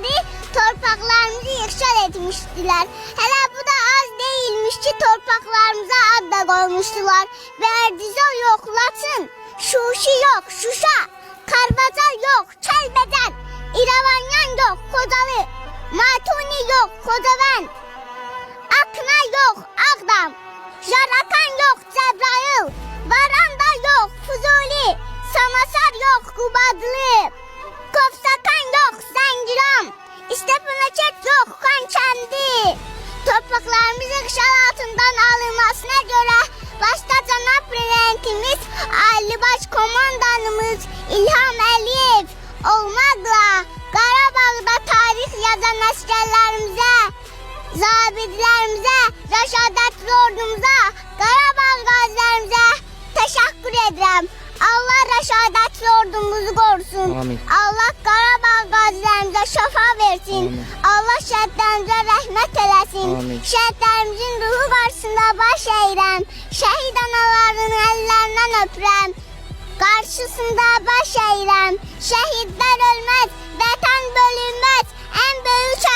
düşmanları torpaqlarımızı yıxşar etmişdiler. Hələ bu da az değilmiş ki torpaqlarımıza ad da koymuştular. Bərdizə yok Laçın, Şuşi yok Şuşa, Karbazar yok Kəlbəcər, İrəvanyan yok Xocalı, Matuni yok Xocavənd, Akna yok Ağdam, Jarakan yok Cəbrayıl, Varanda yok Fuzuli, Samasar yok Qubadlı, Kofsakan yok Zəngilan, İstepanaket yok Xankəndi. Topraklarımızın işğal altından alınmasına göre başta Cənab Prezidentimiz, Ali Başkomandanımız İlham Əliyev olmakla Qarabağda tarix yazan əsgərlərimizə, zabitlərimizə, rəşadətli ordumuza, Qarabağ qazilərimizə təşəkkür edirəm. Allah rəşadətli ordumuzu qorusun. Amin. Allah Qarabağ qazilərimizə şəfa versin. Amin. Allah şəhidlərimizə rəhmət eləsin. Amin. Şəhidlərimizin ruhu qarşısında baş əyirəm. Şəhid anaların əllərindən öpürəm. Qarşısında baş əyirəm. Şəhidlər ölməz, vətən bölünməz. Ən böyük